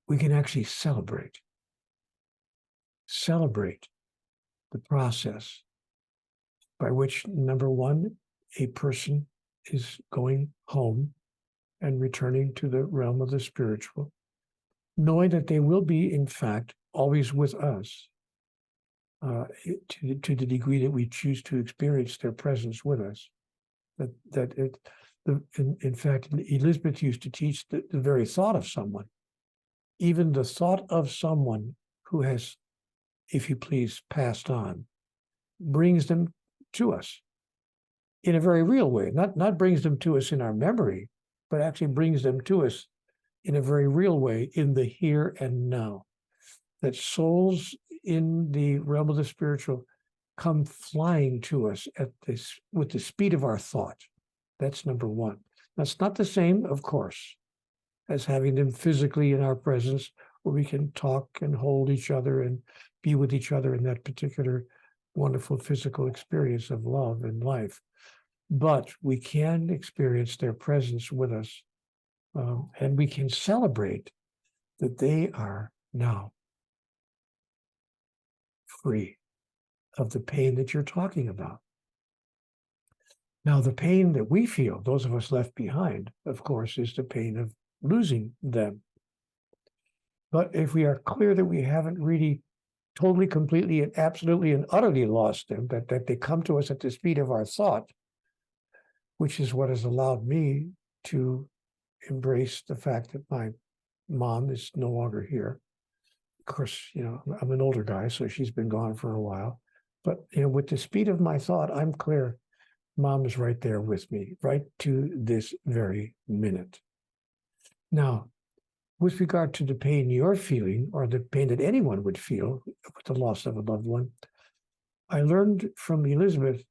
We can actually celebrate the process by which, number one, a person is going home and returning to the realm of the spiritual, knowing that they will be, in fact, always with us, to the degree that we choose to experience their presence with us. In fact, Elizabeth used to teach the very thought of someone, even the thought of someone who has, if you please, passed on, brings them to us in a very real way. Not brings them to us in our memory, but actually brings them to us in a very real way in the here and now. That souls in the realm of the spiritual come flying to us with the speed of our thought. That's number one. That's not the same, of course, as having them physically in our presence, where we can talk and hold each other and be with each other in that particular wonderful physical experience of love and life. But we can experience their presence with us, and we can celebrate that they are now free of the pain that you're talking about. Now, the pain that we feel, those of us left behind, of course, is the pain of losing them. But if we are clear that we haven't really totally, completely, and absolutely and utterly lost them, that they come to us at the speed of our thought, which is what has allowed me to embrace the fact that my mom is no longer here. Of course, I'm an older guy, so she's been gone for a while. But, with the speed of my thought, I'm clear Mom is right there with me, right to this very minute. Now, with regard to the pain you're feeling, or the pain that anyone would feel with the loss of a loved one, I learned from Elizabeth,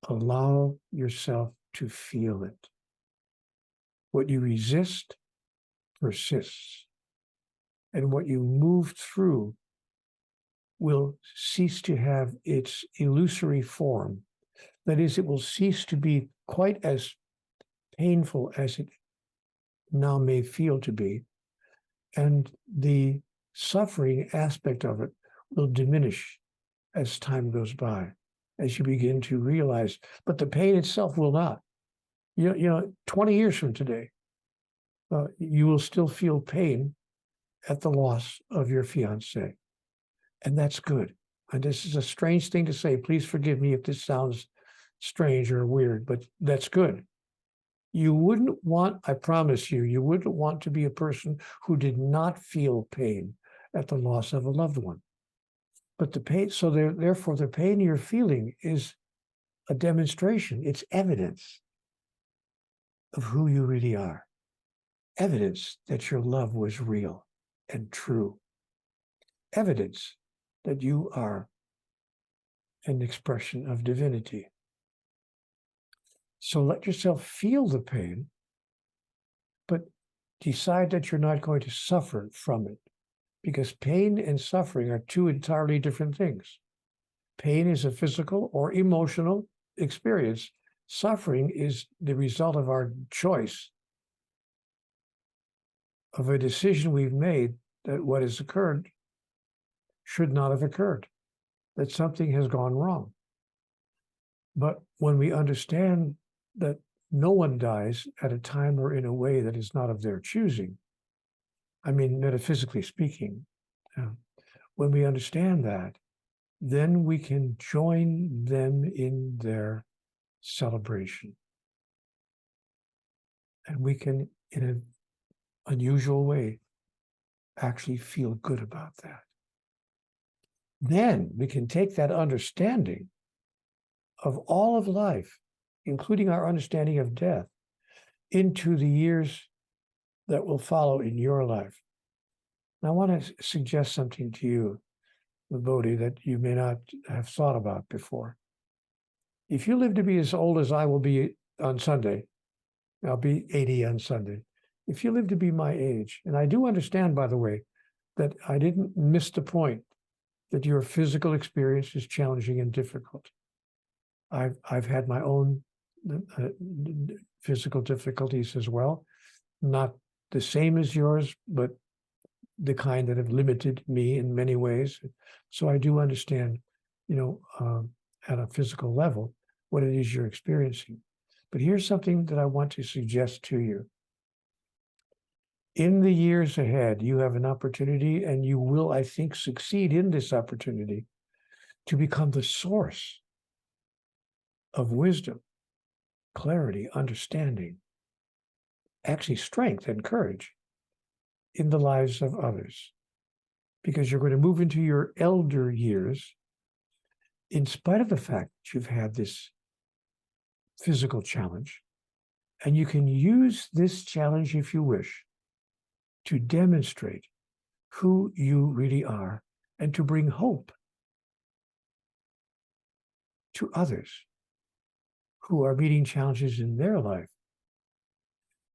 allow yourself to feel it. What you resist persists, and what you move through will cease to have its illusory form. That is, it will cease to be quite as painful as it now may feel to be, And the suffering aspect of it will diminish as time goes by, as you begin to realize, but the pain itself will not. 20 years from today, you will still feel pain at the loss of your fiance. And that's good. And this is a strange thing to say. Please forgive me if this sounds strange or weird, but that's good. You wouldn't want, I promise you, you wouldn't want to be a person who did not feel pain at the loss of a loved one. But the pain, so therefore, the pain you're feeling is a demonstration. It's evidence of who you really are. Evidence that your love was real and true. Evidence that you are an expression of divinity. So let yourself feel the pain, but decide that you're not going to suffer from it, because pain and suffering are two entirely different things. Pain is a physical or emotional experience. Suffering is the result of our choice, of a decision we've made that what has occurred should not have occurred, that something has gone wrong. But when we understand that no one dies at a time or in a way that is not of their choosing, I mean, metaphysically speaking, when we understand that, then we can join them in their celebration. And we can, in an unusual way, actually feel good about that. Then we can take that understanding of all of life, including our understanding of death, into the years that will follow in your life. And I want to suggest something to you, Bodhi, that you may not have thought about before. If you live to be as old as I will be on Sunday, I'll be 80 on Sunday. If you live to be my age, and I do understand, by the way, that I didn't miss the point that your physical experience is challenging and difficult. I've had my own physical difficulties as well, not the same as yours, but the kind that have limited me in many ways. So I do understand, at a physical level, what it is you're experiencing. But here's something that I want to suggest to you. In the years ahead, you have an opportunity, and you will, I think, succeed in this opportunity to become the source of wisdom, clarity, understanding, actually strength and courage in the lives of others. Because you're going to move into your elder years, in spite of the fact that you've had this physical challenge, and you can use this challenge, if you wish, to demonstrate who you really are and to bring hope to others who are meeting challenges in their life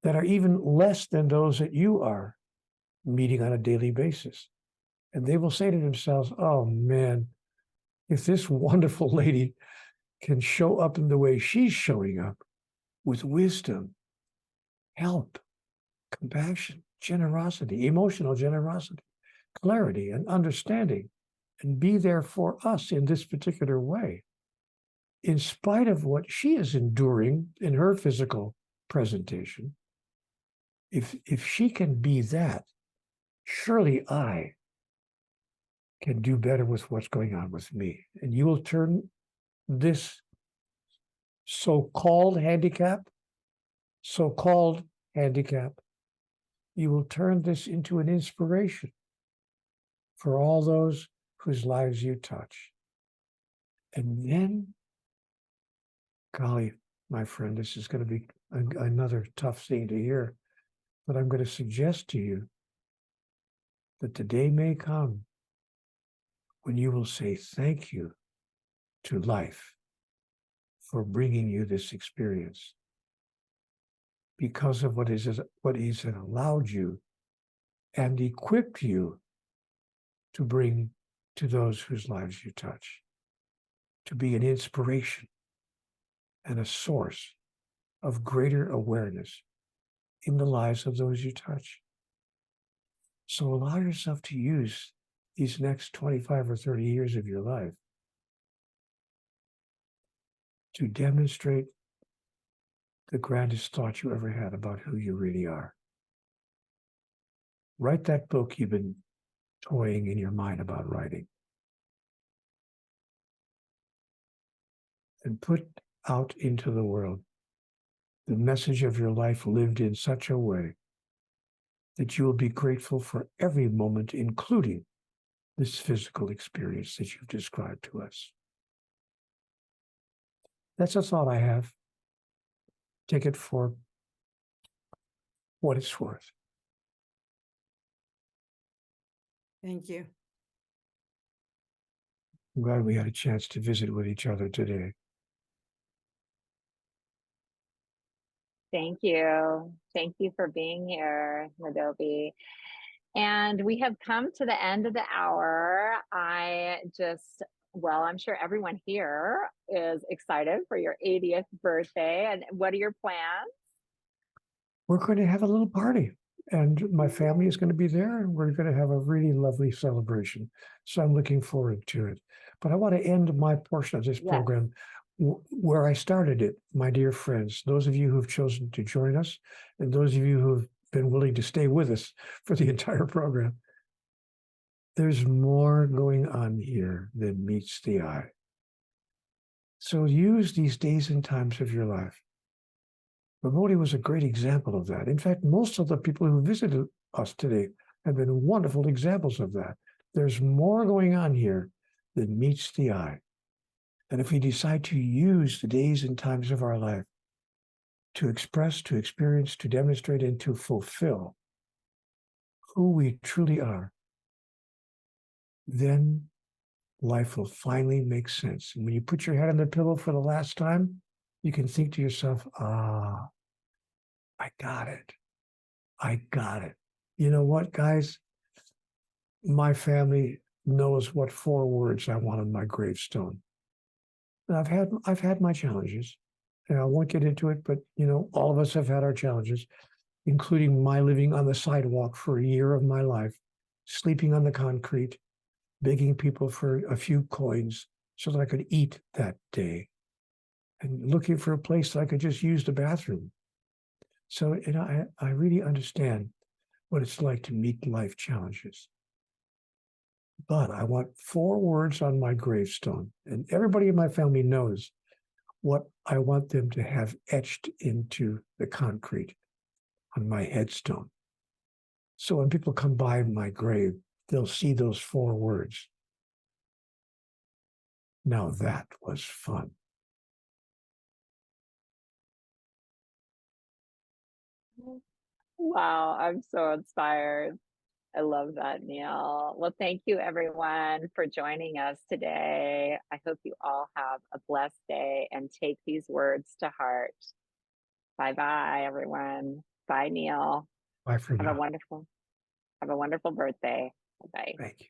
that are even less than those that you are meeting on a daily basis. And they will say to themselves, oh man, if this wonderful lady can show up in the way she's showing up, with wisdom, help, compassion, generosity, emotional generosity, clarity, and understanding, and be there for us in this particular way, in spite of what she is enduring in her physical presentation, if she can be that, surely I can do better with what's going on with me. And you will turn this so-called handicap, you will turn this into an inspiration for all those whose lives you touch. And then, golly, my friend, this is going to be another tough thing to hear, but I'm going to suggest to you that the day may come when you will say thank you to life for bringing you this experience, because of what is allowed you and equipped you to bring to those whose lives you touch, to be an inspiration and a source of greater awareness in the lives of those you touch. So allow yourself to use these next 25 or 30 years of your life to demonstrate the grandest thought you ever had about who you really are. Write that book you've been toying in your mind about writing. And put out into the world the message of your life lived in such a way that you will be grateful for every moment, including this physical experience that you've described to us. That's a thought I have. Take it for what it's worth. Thank you. I'm glad we had a chance to visit with each other today. Thank you. Thank you for being here, Madobi. And we have come to the end of the hour. I'm sure everyone here is excited for your 80th birthday. And what are your plans? We're going to have a little party, and my family is going to be there, and we're going to have a really lovely celebration. So I'm looking forward to it. But I want to end my portion of this Yes. program where I started it, my dear friends, those of you who have chosen to join us, and those of you who have been willing to stay with us for the entire program. There's more going on here than meets the eye. So use these days and times of your life. Ramodi was a great example of that. In fact, most of the people who visited us today have been wonderful examples of that. There's more going on here than meets the eye. And if we decide to use the days and times of our life to express, to experience, to demonstrate, and to fulfill who we truly are, then life will finally make sense. And when you put your head on the pillow for the last time, you can think to yourself, I got it. I got it. You know what, guys? My family knows what 4 words I want on my gravestone. And I've had my challenges. And I won't get into it, but all of us have had our challenges, including my living on the sidewalk for a year of my life, sleeping on the concrete, begging people for a few coins so that I could eat that day, and looking for a place that I could just use the bathroom. So, I really understand what it's like to meet life challenges. But I want 4 words on my gravestone, and everybody in my family knows what I want them to have etched into the concrete on my headstone. So when people come by my grave, they'll see those 4 words. Now that was fun. Wow, I'm so inspired. I love that, Neale. Well, thank you everyone for joining us today. I hope you all have a blessed day and take these words to heart. Bye-bye, everyone. Bye, Neale. Bye for Have now. a wonderful birthday. Bye-bye. Thank you.